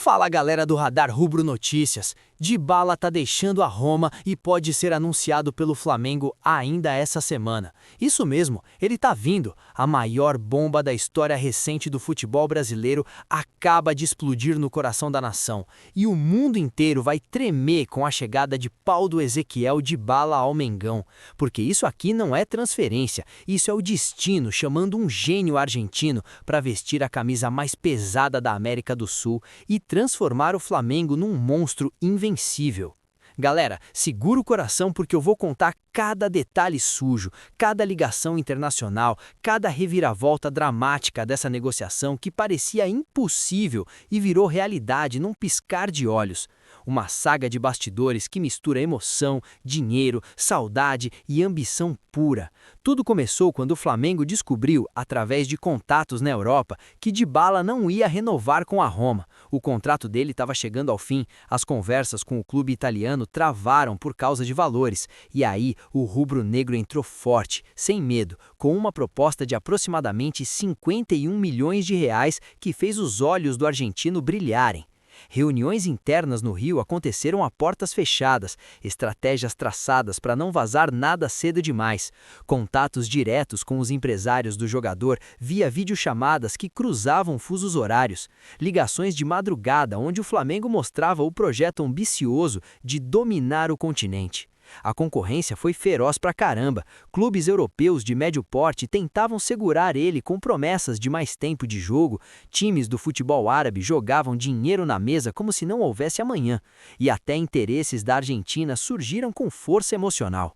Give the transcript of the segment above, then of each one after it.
Fala galera do Radar Rubro Notícias, Dybala tá deixando a Roma e pode ser anunciado pelo Flamengo ainda essa semana. Isso mesmo, ele tá vindo. A maior bomba da história recente do futebol brasileiro acaba de explodir no coração da nação. E o mundo inteiro vai tremer com a chegada de pau do Ezequiel Dybala ao Mengão. Porque isso aqui não é transferência, isso é o destino chamando um gênio argentino para vestir a camisa mais pesada da América do Sul e transformar o Flamengo num monstro invencível. Galera, segura o coração porque eu vou contar cada detalhe sujo, cada ligação internacional, cada reviravolta dramática dessa negociação que parecia impossível e virou realidade num piscar de olhos. Uma saga de bastidores que mistura emoção, dinheiro, saudade e ambição pura. Tudo começou quando o Flamengo descobriu, através de contatos na Europa, que Dybala não ia renovar com a Roma. O contrato dele estava chegando ao fim, as conversas com o clube italiano travaram por causa de valores, e aí o rubro-negro entrou forte, sem medo, com uma proposta de aproximadamente 51 milhões de reais que fez os olhos do argentino brilharem. Reuniões internas no Rio aconteceram a portas fechadas, estratégias traçadas para não vazar nada cedo demais, contatos diretos com os empresários do jogador via videochamadas que cruzavam fusos horários, ligações de madrugada onde o Flamengo mostrava o projeto ambicioso de dominar o continente. A concorrência foi feroz pra caramba. Clubes europeus de médio porte tentavam segurar ele com promessas de mais tempo de jogo, times do futebol árabe jogavam dinheiro na mesa como se não houvesse amanhã, e até interesses da Argentina surgiram com força emocional.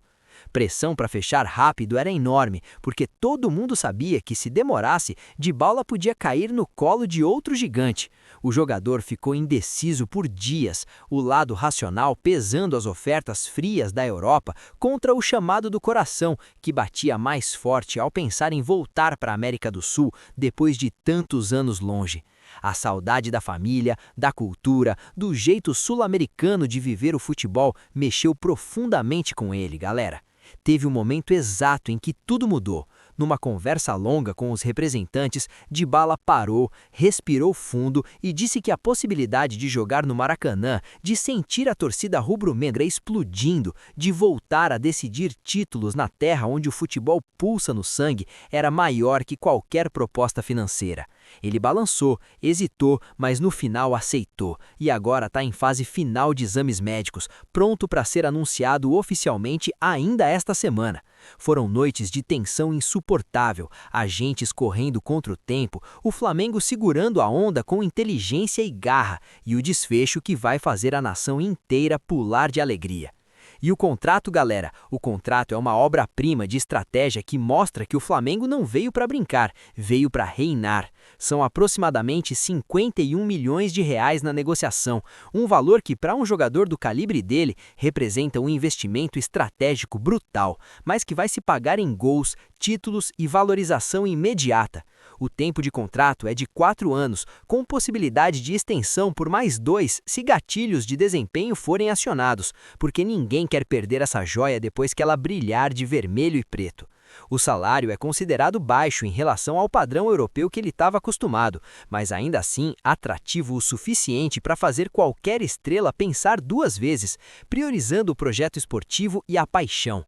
Pressão para fechar rápido era enorme, porque todo mundo sabia que se demorasse, Dybala podia cair no colo de outro gigante. O jogador ficou indeciso por dias, o lado racional pesando as ofertas frias da Europa contra o chamado do coração, que batia mais forte ao pensar em voltar para a América do Sul depois de tantos anos longe. A saudade da família, da cultura, do jeito sul-americano de viver o futebol mexeu profundamente com ele, galera. Teve um momento exato em que tudo mudou. Numa conversa longa com os representantes, Dybala parou, respirou fundo e disse que a possibilidade de jogar no Maracanã, de sentir a torcida rubro-negra explodindo, de voltar a decidir títulos na terra onde o futebol pulsa no sangue, era maior que qualquer proposta financeira. Ele balançou, hesitou, mas no final aceitou, e agora está em fase final de exames médicos, pronto para ser anunciado oficialmente ainda esta semana. Foram noites de tensão insuportável, agentes correndo contra o tempo, o Flamengo segurando a onda com inteligência e garra, e o desfecho que vai fazer a nação inteira pular de alegria. E o contrato, galera? O contrato é uma obra-prima de estratégia que mostra que o Flamengo não veio para brincar, veio para reinar. São aproximadamente 51 milhões de reais na negociação, um valor que para um jogador do calibre dele representa um investimento estratégico brutal, mas que vai se pagar em gols, títulos e valorização imediata. O tempo de contrato é de 4 anos, com possibilidade de extensão por mais 2 se gatilhos de desempenho forem acionados, porque ninguém quer perder essa joia depois que ela brilhar de vermelho e preto. O salário é considerado baixo em relação ao padrão europeu que ele estava acostumado, mas ainda assim atrativo o suficiente para fazer qualquer estrela pensar 2 vezes, priorizando o projeto esportivo e a paixão.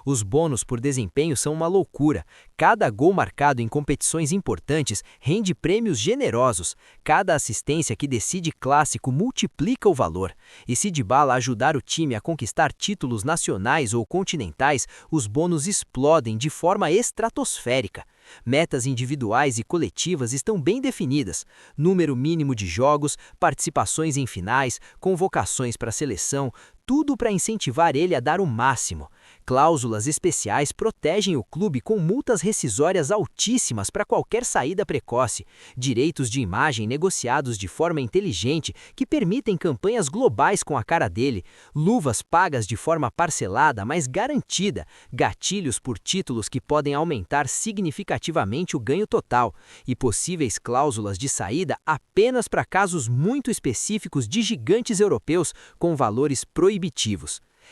Os bônus por desempenho são uma loucura. Cada gol marcado em competições importantes rende prêmios generosos. Cada assistência que decide clássico multiplica o valor. E se Dybala ajudar o time a conquistar títulos nacionais ou continentais, os bônus explodem de forma estratosférica. Metas individuais e coletivas estão bem definidas. Número mínimo de jogos, participações em finais, convocações para a seleção, tudo para incentivar ele a dar o máximo. Cláusulas especiais protegem o clube com multas rescisórias altíssimas para qualquer saída precoce, direitos de imagem negociados de forma inteligente que permitem campanhas globais com a cara dele, luvas pagas de forma parcelada, mas garantida, gatilhos por títulos que podem aumentar significativamente o ganho total e possíveis cláusulas de saída apenas para casos muito específicos de gigantes europeus com valores proibitivos.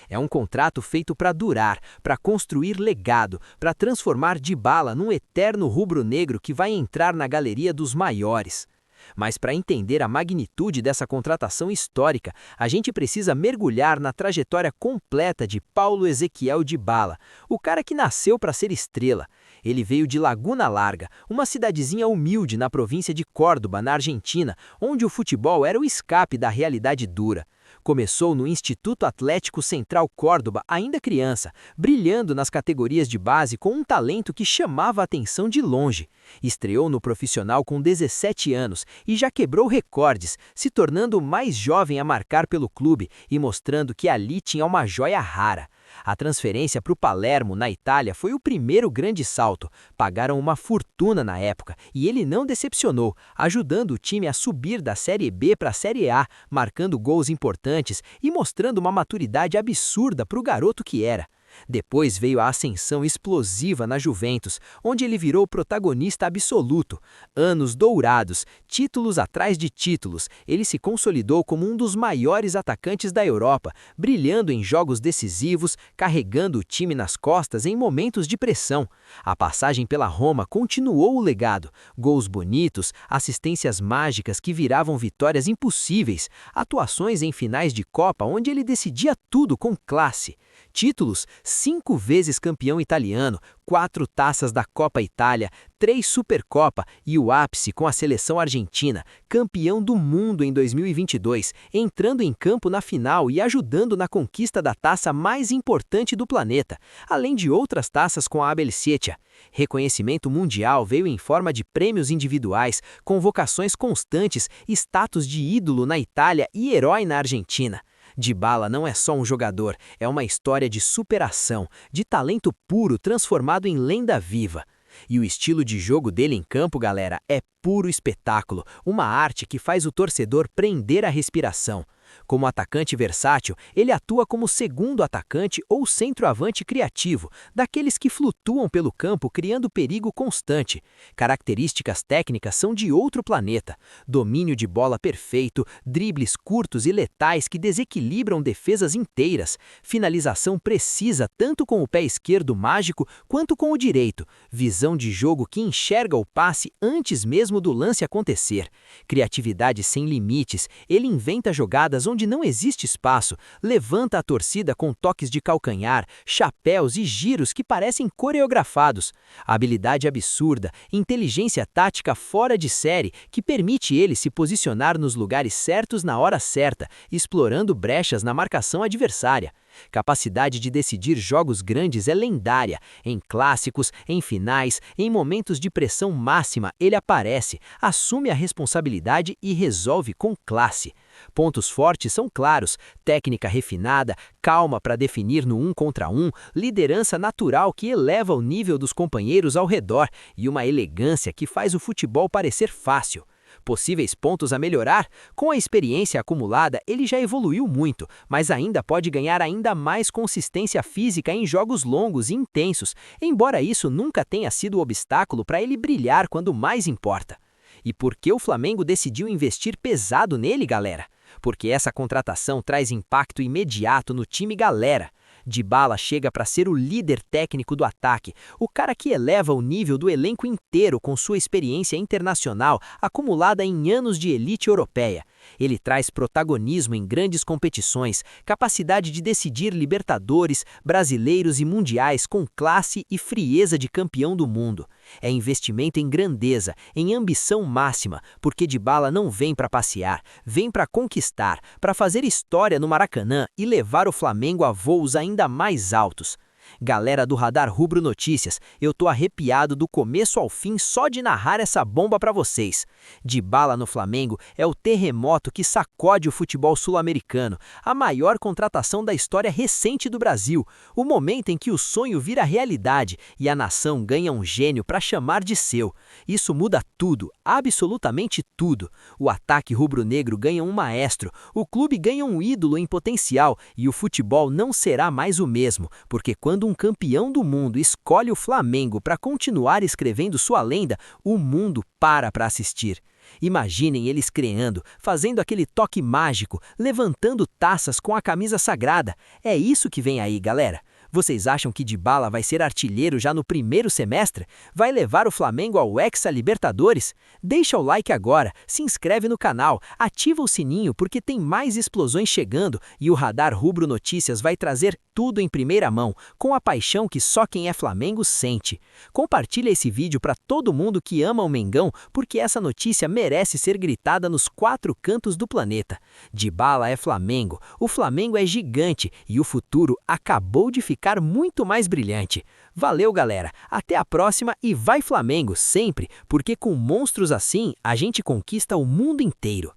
É um contrato feito para durar, para construir legado, para transformar Dybala num eterno rubro-negro que vai entrar na galeria dos maiores. Mas para entender a magnitude dessa contratação histórica, a gente precisa mergulhar na trajetória completa de Paulo Ezequiel Dybala, o cara que nasceu para ser estrela. Ele veio de Laguna Larga, uma cidadezinha humilde na província de Córdoba, na Argentina, onde o futebol era o escape da realidade dura. Começou no Instituto Atlético Central Córdoba ainda criança, brilhando nas categorias de base com um talento que chamava a atenção de longe. Estreou no profissional com 17 anos e já quebrou recordes, se tornando o mais jovem a marcar pelo clube e mostrando que ali tinha uma joia rara. A transferência para o Palermo, na Itália, foi o primeiro grande salto. Pagaram uma fortuna na época e ele não decepcionou, ajudando o time a subir da Série B para a Série A, marcando gols importantes e mostrando uma maturidade absurda para o garoto que era. Depois veio a ascensão explosiva na Juventus, onde ele virou protagonista absoluto. Anos dourados, títulos atrás de títulos, ele se consolidou como um dos maiores atacantes da Europa, brilhando em jogos decisivos, carregando o time nas costas em momentos de pressão. A passagem pela Roma continuou o legado, gols bonitos, assistências mágicas que viravam vitórias impossíveis, atuações em finais de Copa onde ele decidia tudo com classe. Títulos: 5 vezes campeão italiano, 4 taças da Copa Itália, 3 Supercopa e o ápice com a seleção argentina, campeão do mundo em 2022, entrando em campo na final e ajudando na conquista da taça mais importante do planeta, além de outras taças com a Abel Sietia. Reconhecimento mundial veio em forma de prêmios individuais, convocações constantes, status de ídolo na Itália e herói na Argentina. Dybala não é só um jogador, é uma história de superação, de talento puro transformado em lenda viva. E o estilo de jogo dele em campo, galera, é puro espetáculo, uma arte que faz o torcedor prender a respiração. Como atacante versátil, ele atua como segundo atacante ou centroavante criativo, daqueles que flutuam pelo campo criando perigo constante. Características técnicas são de outro planeta. Domínio de bola perfeito, dribles curtos e letais que desequilibram defesas inteiras, finalização precisa tanto com o pé esquerdo mágico quanto com o direito, visão de jogo que enxerga o passe antes mesmo do lance acontecer. Criatividade sem limites, ele inventa jogadas onde não existe espaço, levanta a torcida com toques de calcanhar, chapéus e giros que parecem coreografados. Habilidade absurda, inteligência tática fora de série que permite ele se posicionar nos lugares certos na hora certa, explorando brechas na marcação adversária. Capacidade de decidir jogos grandes é lendária. Em clássicos, em finais, em momentos de pressão máxima, ele aparece, assume a responsabilidade e resolve com classe. Pontos fortes são claros, técnica refinada, calma para definir no 1 contra 1, liderança natural que eleva o nível dos companheiros ao redor e uma elegância que faz o futebol parecer fácil. Possíveis pontos a melhorar? Com a experiência acumulada, ele já evoluiu muito, mas ainda pode ganhar ainda mais consistência física em jogos longos e intensos, embora isso nunca tenha sido obstáculo para ele brilhar quando mais importa. E por que o Flamengo decidiu investir pesado nele, galera? Porque essa contratação traz impacto imediato no time galera. Dybala chega para ser o líder técnico do ataque, o cara que eleva o nível do elenco inteiro com sua experiência internacional acumulada em anos de elite europeia. Ele traz protagonismo em grandes competições, capacidade de decidir Libertadores, brasileiros e mundiais com classe e frieza de campeão do mundo. É investimento em grandeza, em ambição máxima, porque Dybala não vem para passear, vem para conquistar, para fazer história no Maracanã e levar o Flamengo a voos ainda mais altos. Galera do Radar Rubro Notícias, eu tô arrepiado do começo ao fim só de narrar essa bomba pra vocês. Dybala no Flamengo é o terremoto que sacode o futebol sul-americano, a maior contratação da história recente do Brasil, o momento em que o sonho vira realidade e a nação ganha um gênio pra chamar de seu. Isso muda tudo, absolutamente tudo. O ataque rubro-negro ganha um maestro, o clube ganha um ídolo em potencial e o futebol não será mais o mesmo, porque quando um campeão do mundo escolhe o Flamengo para continuar escrevendo sua lenda, o mundo para assistir. Imaginem eles criando, fazendo aquele toque mágico, levantando taças com a camisa sagrada. É isso que vem aí, galera. Vocês acham que Dybala vai ser artilheiro já no primeiro semestre? Vai levar o Flamengo ao Hexa Libertadores? Deixa o like agora, se inscreve no canal, ativa o sininho porque tem mais explosões chegando e o Radar Rubro Notícias vai trazer tudo em primeira mão, com a paixão que só quem é Flamengo sente. Compartilha esse vídeo para todo mundo que ama o Mengão, porque essa notícia merece ser gritada nos 4 cantos do planeta. Dybala é Flamengo, o Flamengo é gigante e o futuro acabou de ficar muito mais brilhante. Valeu, galera, até a próxima e vai Flamengo sempre, porque com monstros assim a gente conquista o mundo inteiro.